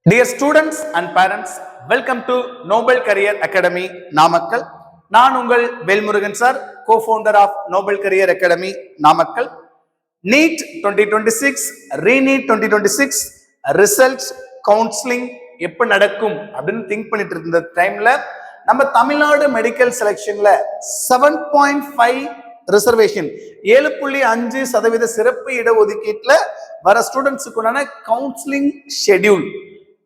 Dear students and parents, welcome to Noble Career Academy, Namakkal. நான் உங்கள் Velmurugan sir, co-founder of Noble Career Academy, Namakkal. NEET 2026, ReNEET 2026, results counselling எப்போ நடக்கும் அப்படின்னு think பண்ணிட்டு இருந்த டைம்ல நம்ம தமிழ்நாடு மெடிக்கல் செலெக்ஷன்ல 7.5 ரிசர்வேஷன் 7.5% சிறப்பு இடஒதுக்கீட்டுல வர ஸ்டூடெண்ட்ஸுக்குண்டான கவுன்சிலிங் ஷெட்யூல்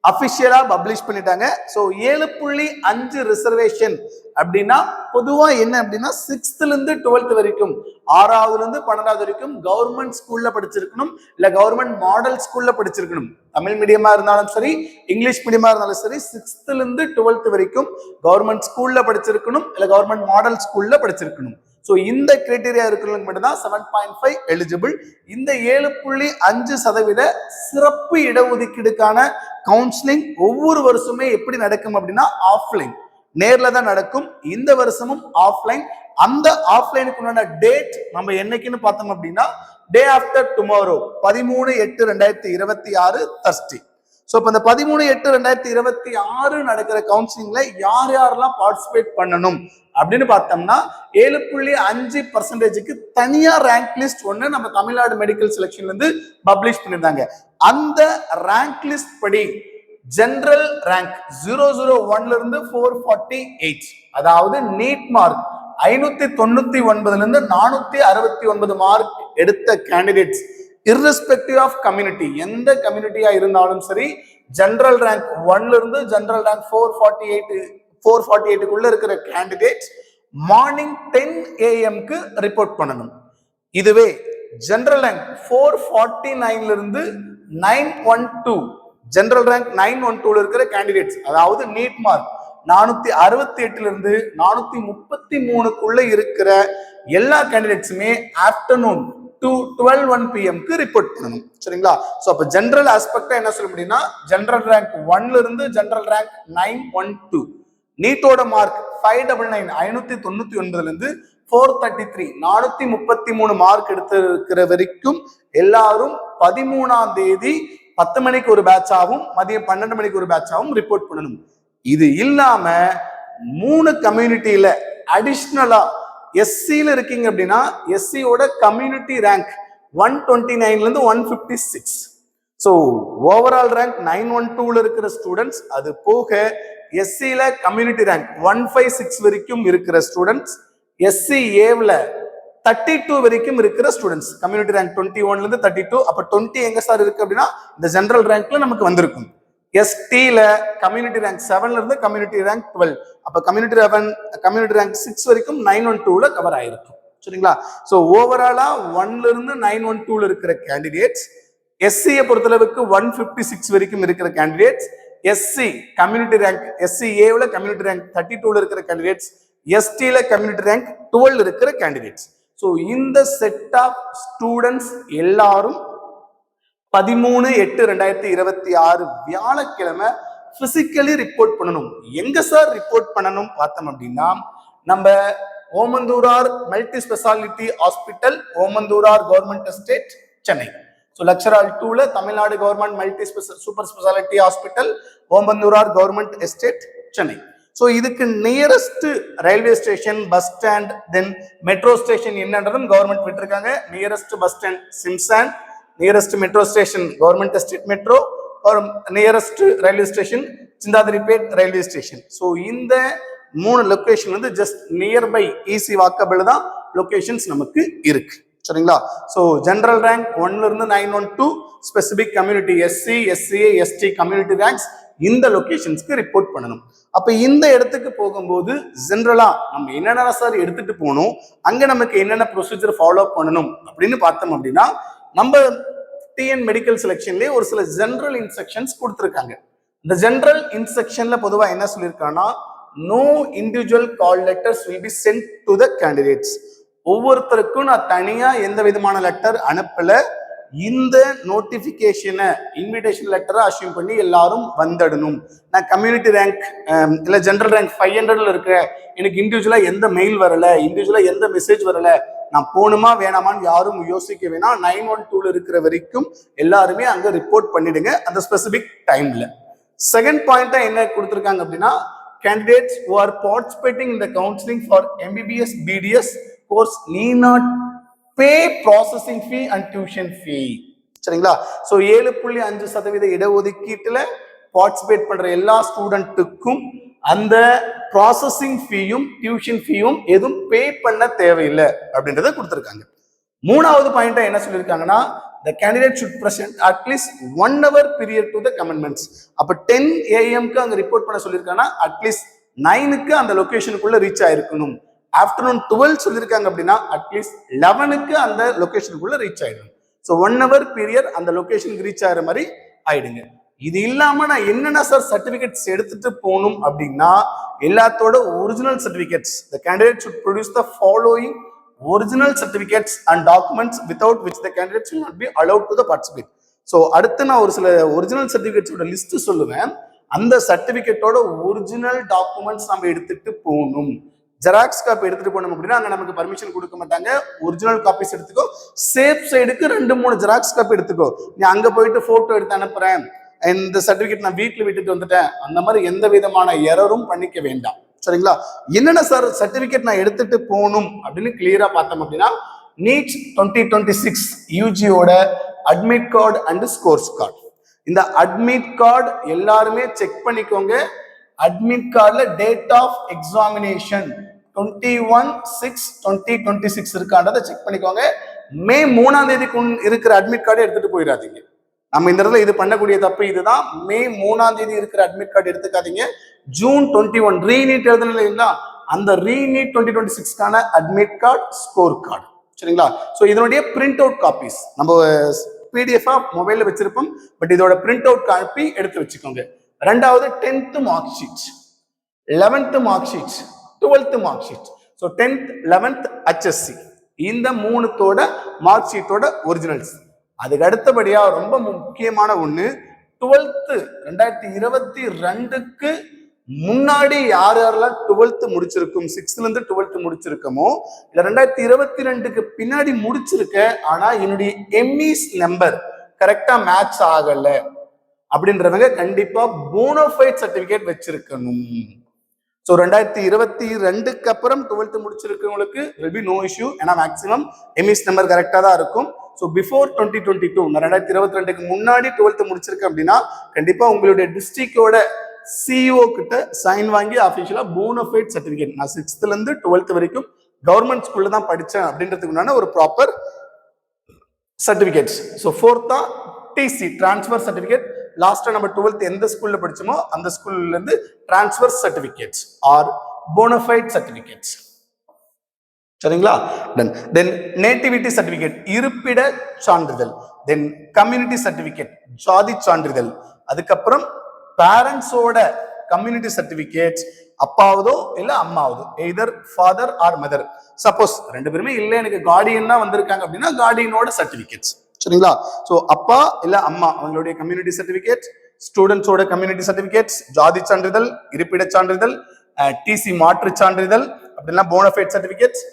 அபிஷியலா பப்ளிஷ் பண்ணிட்டாங்க. ஸோ 7.5 ரிசர்வேஷன் அப்படின்னா பொதுவா என்ன அப்படின்னா 6th இருந்து 12th வரைக்கும், 6ஆவதுல இருந்து 12ஆவது வரைக்கும் கவர்மெண்ட் ஸ்கூல்ல படிச்சிருக்கணும், இல்ல கவர்மெண்ட் மாடல் ஸ்கூல்ல படிச்சிருக்கணும். தமிழ் மீடியமா இருந்தாலும் சரி, இங்கிலீஷ் மீடியமா இருந்தாலும் சரி, 6th இருந்து 12th வரைக்கும் கவர்மெண்ட் ஸ்கூல்ல படிச்சிருக்கணும், இல்ல கவர்மெண்ட் மாடல் ஸ்கூல்ல படிச்சிருக்கணும். ஸோ இந்த கிரைட்டீரியா இருக்கிறவங்க மட்டும்தான் 7.5 எலிஜிபிள். இந்த 7.5% சிறப்பு இடஒதுக்கீடுக்கான கவுன்சிலிங் ஒவ்வொரு வருஷமே எப்படி நடக்கும் அப்படின்னா ஆஃப்லைன், நேர்ல தான் நடக்கும். இந்த வருஷமும் ஆஃப்லைன். அந்த ஆஃப்லைனுக்குண்டான டேட் நம்ம என்னைக்குன்னு பார்த்தோம் அப்படின்னா day after tomorrow, 13/8/2026 Thursday. So இப்போ இந்த 13/8/2026 நடக்கிற கவுன்சிலிங்ல யார் யாரெல்லாம் பார்ட்டிசிபேட் பண்ணணும் அப்படின்னு பார்த்தோம்னா 7.5%க்கு தனியா ரேங்க் லிஸ்ட் ஒன்று நம்ம தமிழ்நாடு மெடிக்கல் செலெக்ஷன்ல இருந்து பப்ளிஷ் பண்ணியிருந்தாங்க. அந்த ரேங்க் லிஸ்ட் படி ஜெனரல் ரேங்க் 001ல இருந்து 448, அதாவது நீட் மார்க் 599ல இருந்து 469 மார்க் எடுத்த கேண்டிடேட்ஸ் irrespective ஆஃப் கம்யூனிட்டி, எந்த கம்யூனிட்டியா இருந்தாலும் சரி, ஜெனரல் ரேங்க் 1ல இருந்து ஜெனரல் ரேங்க் 448க்குள்ள இருக்கிற கேண்டிடேட்ஸ் மார்னிங் 10 AM ரிப்போர்ட் பண்ணணும். இதுவே ஜெனரல் ரேங்க் 449ல இருந்து 912, ஜெனரல் ரேங்க் 912ல இருக்கிற கேண்டிடேட்ஸ், அதாவது நீட் மார்க் 468ல இருந்து 433க்குள்ள இருக்கிற எல்லா கேண்டிடேட்ஸுமே ஆஃப்டர்நூன் 12 PM ரிப்போர்ட் பண்ணணும். சரிங்களா? சோ அப்ப ஜெனரல் ஆஸ்பெக்டா என்ன சொல்ல முடியும்னா ஜெனரல் ரேங்க் 1ல இருந்து ஜெனரல் ரேங்க் 912, நீட்டோட மார்க் 599 599ல இருந்து 433 433 மார்க் எடுத்திருக்கிற வரைக்கும் எல்லாரும் 13ஆம் தேதி 10 மணிக்கு ஒரு பேட்ச் ஆகும், மதியம் 12 மணிக்கு ஒரு பேட்ச் ஆகும் ரிப்போர்ட் பண்ணணும். இது இல்லாம 3 கம்யூனிட்டியில அடிஷ்னலா எஸ்சில இருக்கீங்க அப்படின்னா எஸ்சியோட கம்யூனிட்டி ரேங்க் 129ல இருந்து 156. ஸோ ஓவரால் ரேங்க் 912ல இருக்கிற ஸ்டூடெண்ட்ஸ், அது போக எஸ்சில கம்யூனிட்டி ரேங்க் 156 வரைக்கும் இருக்கிற ஸ்டூடெண்ட்ஸ், எஸ்சி ஏவ்ல 32 வரைக்கும் இருக்கிற ஸ்டூடெண்ட்ஸ், கம்யூனிட்டி ரேங்க் 21ல இருந்து 32. அப்ப 20 எங்க சார் இருக்கு அப்படின்னா இந்த ஜெனரல் ரேங்க்ல நமக்கு வந்திருக்கும். எஸ்டில கம்யூனிட்டி ரேங்க் 7ல இருந்து கம்யூனிட்டி ரேங்க் 12, அப்ப கம்யூனிட்டி ரேங்க் 6 வரைக்கும் 912ல கவர் ஆயிருக்கும். சரிங்களா? சோ ஓவராலா 1ல இருந்து 912ல இருக்கிற கேண்டிடேட்ஸ், எஸ்சியை பொறுத்தளவுக்கு 156 வரைக்கும் இருக்கிற candidates, SC community rank SC ஏவ்ல கம்யூனிட்டி ரேங்க் 32ல இருக்கிற கேண்டிடேட்ஸ், எஸ்டில கம்யூனிட்டி ரேங்க் 12 இருக்கிற கேண்டிடேட்ஸ். சோ இந்த செட் ஆஃப் ஸ்டூடெண்ட்ஸ் எல்லாரும் 13/8/2026 வியாழக்கிழமை பிசிக்கலி ரிப்போர்ட் பண்ணணும். எங்க சார் ரிப்போர்ட் பண்ணணும் பார்த்தோம் அப்படின்னா நம்ம Omandurar multi speciality hospital, Omandurar government estate, Chennai. So lecture hall 2ல Tamil Nadu government multi super speciality hospital, Omandurar government estate, Chennai. So இதுக்கு nearest railway station, bus stand, then metro station என்னன்றதும் கவர்மெண்ட் விட்டுருக்காங்க. Nearest bus stand Simpson, nearest metro station government estate metro, ஒரு nearest railway station Chindadripet railway station. So இந்த 3 location வந்து just nearby easy walkable தான் locations நமக்கு இருக்கு. சரிங்களா? So general rank 1ல இருந்து 912, specific community SC, SCA, ST community ranks இந்த லொகேஷன்ஸ்க்கு ரிப்போர்ட் பண்ணணும். அப்ப இந்த இடத்துக்கு போகும்போது ஜெனரலா நம்ம என்னென்ன சார் எடுத்துட்டு போகணும், அங்க நமக்கு என்னென்ன ப்ரொசீஜர் ஃபாலோ பண்ணணும் அப்படின்னு பார்த்தோம் அப்படின்னா நம்ம டிஎன் மெடிக்கல் செலெக்ஷன்லயே ஒரு சில ஜெனரல் இன்ஸ்ட்ரக்ஷன்ஸ் கொடுத்துருக்காங்க. இந்த ஜெனரல் இன்ஸ்ட்ரக்ஷன்ல பொதுவா என்ன சொல்லியிருக்காங்கன்னா no individual call letters will be sent to the candidates. ஒவ்வொருத்தருக்கும் நான் தனியா எந்த விதமான லெட்டர் அனுப்பல. இந்த நோட்டிபிகேஷனை இன்விடேஷன் லெட்டரை அஷ்யூம் பண்ணி எல்லாரும் வந்துடணும். நான் கம்யூனிட்டி ரேங்க் இல்ல ஜெனரல் ரேங்க் 500ல இருக்கிற, எனக்கு இண்டிவிஜுவலா எந்த மெயில் வரல, இண்டிவிஜுவலா எந்த மெசேஜ் வரல, நான் போகணுமா வேணாமான்னு யாரும் யோசிக்க வேணாம். 912ல இருக்கிற வரைக்கும் எல்லாருமே அங்க ரிப்போர்ட் பண்ணிடுங்க அந்த ஸ்பெசிபிக் டைம்ல. செகண்ட் பாயிண்ட் என்ன கொடுத்திருக்காங்க அப்படின்னா candidates who are participating in the counseling for MBBS BDS course need not pay processing fee and tuition fee. சரிங்களா? ஸோ 7.5% இடஒதுக்கீட்டுல பார்ட்டிசிபேட் பண்ற எல்லா ஸ்டூடெண்ட்டுக்கும் அந்த ப்ராசஸிங் ஃபீயும் டியூஷன் ஃபீயும் எதுவும் பே பண்ண தேவையில்லை அப்படின்றத கொடுத்துருக்காங்க. மூணாவது பாயிண்டா என்ன சொல்லியிருக்காங்கன்னா the candidate should present at least 1 hour period to the commitments. அப்ப 10 AM க்கு அங்க ரிப்போர்ட் பண்ண சொல்லியிருக்காங்கன்னா அட்லீஸ்ட் 9க்கு அந்த லொகேஷனுக்குள்ள ரீச் ஆயிருக்கணும். ஆஃப்டர்நூன் 12 சொல்லியிருக்காங்க அப்படின்னா அட்லீஸ்ட் 11க்கு அந்த லொகேஷனுக்குள்ள ரீச் ஆயிடும். ஸோ 1 hour பீரியட் அந்த லொகேஷனுக்கு ரீச் ஆகிற மாதிரி ஆயிடுங்க. இது இல்லாம நான் என்னென்ன சார் சர்டிபிகேட்ஸ் எடுத்துட்டு போகணும் அப்படின்னா எல்லாத்தோட original certificates the candidate should produce the following original certificates and documents without which the candidates will not be allowed to the participate. So அடுத்து நான் ஒரு சில ஒரிஜினல் சர்டிபிகேட்ஸோட லிஸ்ட் சொல்லுவேன். அந்த சர்டிபிகேட்டோட ஒரிஜினல் டாக்குமெண்ட்ஸ் நம்ம எடுத்துட்டு போகணும். ஜெராக்ஸ் காப்பி எடுத்துட்டு போனோம் அப்படின்னா அங்க நமக்கு பர்மிஷன் கொடுக்க மாட்டாங்க. ஒரிஜினல் காப்பீஸ் எடுத்துக்கோ. சேஃப் சைடுக்கு 2-3 ஜெராக்ஸ் காப்பி எடுத்துக்கோ. நீ அங்க போயிட்டு போட்டோ எடுத்து அனுப்புறேன், இந்த சர்டிபிகேட் நான் வீட்டுல விட்டுட்டு வந்துட்டேன், அந்த மாதிரி எந்த விதமான எரரும் பண்ணிக்க வேண்டாம். சரிங்களா? என்னென்ன சார் சர்டிபிகேட் நான் எடுத்துட்டு போகணும் அப்படின்னு கிளியரா பார்த்தோம் அப்படின்னா நீட் 2026 யூஜியோட admit card and scores card. இந்த அட்மிட் கார்டு எல்லாருமே செக் பண்ணிக்கோங்க. அட்மிட் கார்டுல டேட் ஆஃப் எக்ஸாமினேஷன் 21/6/2026 இருக்கான்றதை செக் பண்ணிக்கோங்க. மே 3ஆம் தேதிக்கு இருக்கிற அட்மிட் கார்டு எடுத்துட்டு போயிடாதீங்க. நம்ம இந்த இடத்துல இது பண்ணக்கூடிய தப்பு இதுதான். மே 3ஆம் தேதி இருக்கிற அட்மிட் கார்டு எடுத்துக்காதீங்க. ஜூன் 21 ரீநீட் எழுதுனா அந்த ரீநீட் 2026க்கான அட்மிட் கார்டு ஸ்கோர் கார்டு. சரிங்களா? ஸோ இதனுடைய பிரிண்ட் அவுட் காப்பீஸ் நம்ம பிடிஎஃப் மொபைல்ல வச்சிருப்போம். பட் இதோட பிரிண்ட் அவுட் காப்பி எடுத்து வச்சுக்கோங்க. ரெண்டாவது 10th mark sheet, 11th mark sheet, 12th mark sheet. So 10th 11th HSC இந்த 3தோட மார்க் ஷீட்டோட ஒரிஜினல்ஸ். அதுக்கு அடுத்தபடியா ரொம்ப முக்கியமான ஒண்ணு 12th 2022க்கு முன்னாடி யார் யாரெல்லாம் 12th முடிச்சிருக்கும், 6th இருந்து 12th முடிச்சிருக்கமோ இல்ல 2022க்கு பின்னாடி முடிச்சிருக்க ஆனா என்னுடைய எம்இஸ் நம்பர் கரெக்டா மேட்ச் ஆகல அப்படின்றவங்க கண்டிப்பா போனோஃபைட் சர்டிபிகேட் வச்சிருக்கணும். ஸோ 2022க்கு அப்புறம் 12th முடிச்சிருக்கவங்களுக்கு will be no issue. ஏன்னா மேக்சிமம் எம்இஸ் நம்பர் கரெக்டா தான் இருக்கும். ஸோ பிஃபோர் 2022 நான் 2022க்கு முன்னாடி 12th முடிச்சிருக்கேன் அப்படின்னா கண்டிப்பா உங்களுடைய டிஸ்ட்ரிக்டோட சிஇஓ கிட்ட சைன் வாங்கி அஃபிஷியலா போனோஃபைட் சர்டிபிகேட் நான் 6th இருந்து 12th வரைக்கும் கவர்மெண்ட் ஸ்கூல்ல தான் படிச்சேன் அப்படின்றதுக்குண்டான ஒரு proper certificates. So 4th TC transfer certificate. லாஸ்டா நம்ம 12th எந்த ஸ்கூல்ல படிச்சோமோ அந்த ஸ்கூல்ல இருந்து transfer certificates are bonafide certificates. சரிங்களா? தென் நேட்டிவிட்டி சர்டிபிகேட் இருப்பிட சான்றிதழ். தென் கம்யூனிட்டி சர்டிபிகேட் ஜாதி சான்றிதழ். அதுக்கப்புறம் பேரண்ட்ஸோட கம்யூனிட்டி சர்டிபிகேட், அப்பாவதோ இல்ல அம்மாவதோ either father or mother. Suppose 2 பேருமே இல்ல எனக்கு கார்டியன் தான் வந்திருக்காங்க அப்படின்னா கார்டியனோட சர்டிபிகேட்ஸ். சரிங்களா? ஸோ அப்பா இல்ல அம்மா அவங்களுடைய கம்யூனிட்டி சர்டிபிகேட், ஸ்டூடெண்ட்ஸோட கம்யூனிட்டி சர்டிபிகேட்ஸ், ஜாதி சான்றிதழ், இருப்பிட சான்றிதழ், டிசி மாற்று சான்றிதழ், அப்படின்னா போனோஃபைட் சர்டிபிகேட்ஸ்.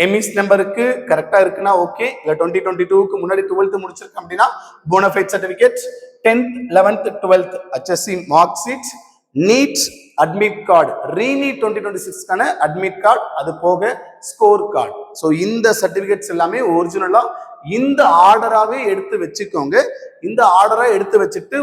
எம்இஸ் நம்பருக்கு கரெக்டா இருக்குன்னா ஓகே. இல்ல 2022க்கு முன்னாடி 12th முடிச்சிருக்கேன் அப்படின்னா bonafide certificate. 10th 11th 12th HSC mark sheet, NEET admit card, reNEET 2026க்கான அட்மிட் கார்டு, அது போக ஸ்கோர் கார்டு. ஸோ இந்த சர்டிபிகேட்ஸ் எல்லாமே ஒரிஜினலா இந்த ஆர்டராகவே எடுத்து வச்சுக்கோங்க. இந்த ஆர்டரா எடுத்து வச்சுட்டு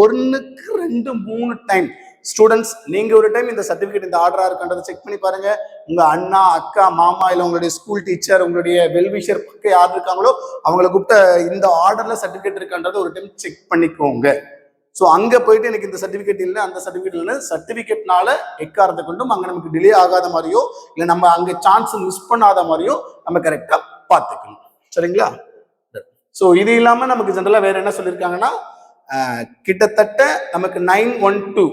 1க்கு 2 3 டைம் ஸ்டூடெண்ட்ஸ் நீங்க ஒரு டைம் இந்த சர்டிபிகேட் இந்த ஆர்டரா இருக்கின்றதை செக் பண்ணி பாருங்க. உங்க அண்ணா அக்கா மாமா இல்ல உங்களுடைய ஸ்கூல் டீச்சர் உங்களுடைய வெல்விஷர் பக்கம் யார் இருக்காங்களோ அவங்களை கூப்பிட்ட இந்த ஆர்டர்ல சர்டிபிகேட் இருக்கின்றதை ஒரு டைம் செக் பண்ணிக்கோங்க. ஸோ அங்க போயிட்டு எனக்கு இந்த சர்டிபிகேட் இல்லை அந்த சர்டிபிகேட் இல்லை சர்டிபிகேட்னால எக்காரத்தை கொண்டும் அங்க நமக்கு டிலே ஆகாத மாதிரியோ இல்லை நம்ம அங்க சான்ஸ் மிஸ் பண்ணாத மாதிரியோ நம்ம கரெக்டா பார்த்துக்கணும். சரிங்களா? ஸோ இது இல்லாம நமக்கு ஜென்ரலா வேற என்ன சொல்லியிருக்காங்கன்னா கிட்டத்தட்ட நமக்கு 912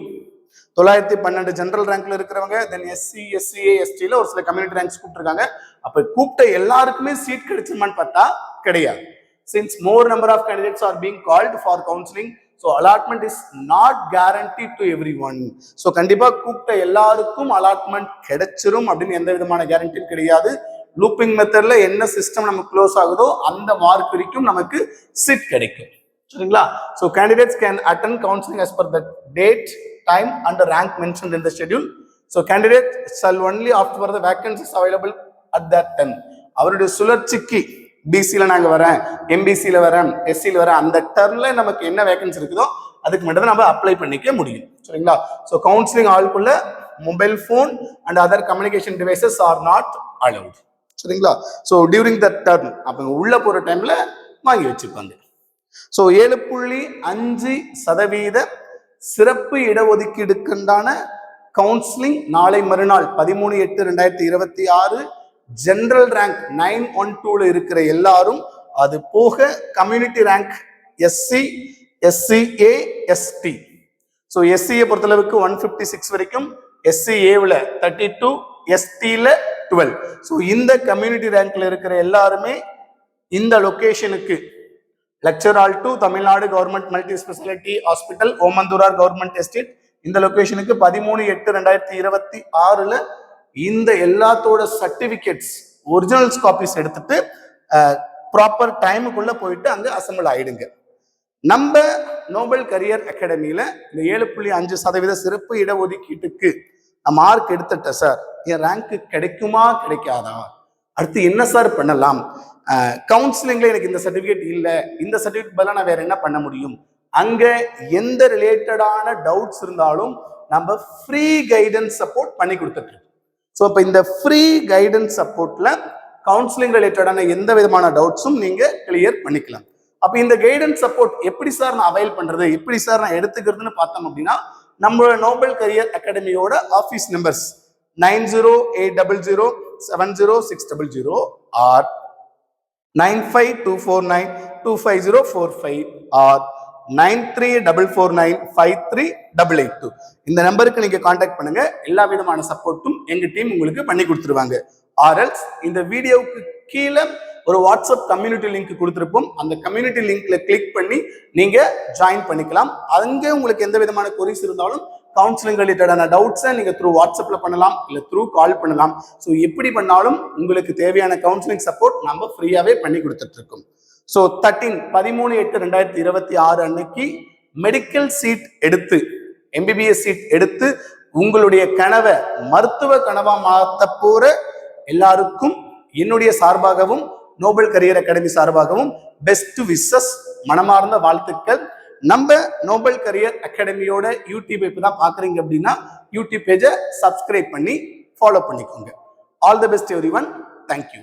ஜெனரல் ரேங்க்ல இருக்கிறவங்க, தென் எஸ்சி எஸ்சிஏ எஸ்டில ஒரு சில கம்யூனிட்டி ரேங்க்ஸ் கூப்பிட்டுருக்காங்க. அப்ப கூப்பிட்ட எல்லாருக்குமே சீட் கிடைச்சுமான்னு பார்த்தா கிடையாது. Since more number of candidates are being called for counselling, so allotment is not guarantee to every one. So கண்டிப்பா கூப்பிட்ட எல்லாருக்கும் அலாட்மெண்ட் கிடைச்சிரும் அப்படின்னு எந்த விதமான கேரண்டியும் கிடையாது. லூப்பிங் மெத்தட்ல என்ன சிஸ்டம் நமக்கு க்ளோஸ் ஆகுதோ அந்த மார்க் வரைக்கும் நமக்கு சீட் கிடைக்கும். சரிங்களா? So candidates can attend counseling as per the date, time and the rank mentioned in the schedule. So candidates shall only opt for the vacancies available at that time. அவருடைய சுழற்சிக்கு பிசியில் நாங்கள் வரேன், எம்பிசியில் வரேன், எஸ்சியில் வரேன், அந்த டர்ம்ல நமக்கு என்ன வேகன்சி இருக்குதோ அதுக்கு மட்டும் தான் நம்ம அப்ளை பண்ணிக்க முடியும். சரிங்களா? ஸோ கவுன்சிலிங் ஆளுக்குள்ள mobile phone and other communication devices are not allowed. சரிங்களா? ஸோ டியூரிங் த டர்ம் அப்போ உள்ள போகிற டைம்ல வாங்கி வச்சுப்பாங்க. ஸோ 7.5% சிறப்பு இடஒதுக்கீடுக்குண்டான கவுன்சிலிங் நாளை மறுநாள் 13/8/2026 ஜெனரல் ரேங்க் 912 இருக்கிற எல்லாரும், அது போக community rank SC, SCA, ST. So எஸ்சியை பொறுத்தளவுக்கு 156 வரைக்கும், எஸ்சிஏவில் 32, எஸ்டியில் 12. ஸோ இந்த கம்யூனிட்டி ரேங்க்ல இருக்கிற எல்லாருமே இந்த லொகேஷனுக்கு lecture hall 2 Tamil Nadu government multi speciality hospital Omandurar government estate, இந்த லொகேஷனுக்கு 13/8/2026 இந்த எல்லாத்தோட சர்டிபிகேட்ஸ் ஒரிஜினல்ஸ் காப்பீஸ் எடுத்துட்டு ப்ராப்பர் டைமுக்குள்ள போயிட்டு அங்க அசம்பிள் ஆயிடுங்க. நம்ம நோபல் கரியர் அகாடமியில இந்த 7.5% சிறப்பு இடஒதுக்கீட்டுக்கு மார்க் எடுத்துட்டேன் சார், என் ரேங்க் கிடைக்குமா கிடைக்காதா, அடுத்து என்ன சார் பண்ணலாம், கவுன்சிலிங்ல எனக்கு இந்த சர்டிபிகேட் இல்லை, இந்த சர்டிபிகேட் பதிலாக நான் வேற என்ன பண்ண முடியும், அங்க எந்த ரிலேட்டடான டவுட்ஸ் இருந்தாலும் நம்ம ஃப்ரீ கைடன்ஸ் சப்போர்ட் பண்ணி கொடுத்துட்டு இருக்கோம். ஸோ இப்போ இந்த ஃப்ரீ கைடன்ஸ் சப்போர்ட்ல கவுன்சிலிங் ரிலேட்டடான எந்த விதமான டவுட்ஸும் நீங்க கிளியர் பண்ணிக்கலாம். அப்போ இந்த கைடன்ஸ் சப்போர்ட் எப்படி சார் நான் அவைல் பண்றது, எப்படி சார் நான் எடுத்துக்கிறதுன்னு பார்த்தோம் அப்படின்னா, நம்மளோட noble career academy office numbers 9080070600 or 9524925045 or 9344953882. இந்த நம்பருக்கு நீங்க கான்டாக்ட் பண்ணுங்க. எல்லா விதமான சப்போர்ட்டும் எங்க டீம் உங்களுக்கு பண்ணி கொடுத்துருவாங்க. ஆர்எல்ஸ் இந்த வீடியோவுக்கு கீழே ஒரு வாட்ஸ்அப் கம்யூனிட்டி லிங்க் கொடுத்துருப்போம். அந்த கம்யூனிட்டி லிங்க்ல கிளிக் பண்ணி நீங்க ஜாயின் பண்ணிக்கலாம். அங்கே உங்களுக்கு எந்த விதமான கொரிஸ் இருந்தாலும் கவுன்சிலிங் ரிலேட்டடான டவுட்ஸை நீங்க த்ரூ வாட்ஸ்அப்ல பண்ணலாம், இல்ல த்ரூ கால் பண்ணலாம். ஸோ எப்படி பண்ணாலும் உங்களுக்கு தேவையான கவுன்சிலிங் சப்போர்ட் நம்ம ஃப்ரீயாவே பண்ணி கொடுத்துட்டு இருக்கோம். ஸோ 13/8/2026 அன்னைக்கு மெடிக்கல் சீட் எடுத்து, எம்பிபிஎஸ் சீட் எடுத்து உங்களுடைய கனவை மருத்துவ கனவா மாத்த போற எல்லாருக்கும் என்னுடைய சார்பாகவும் நோபல் கரியர் அகாடமி சார்பாகவும் பெஸ்ட் விஷஸ், மனமார்ந்த வாழ்த்துக்கள். நம்ம நோபல் கரியர் அகாடமியோட யூடியூப் இப்பதான் பாக்குறீங்க அப்படின்னா யூடியூப் பேஜை சப்ஸ்கிரைப் பண்ணி ஃபாலோ பண்ணிக்கோங்க. All the best everyone. Thank you.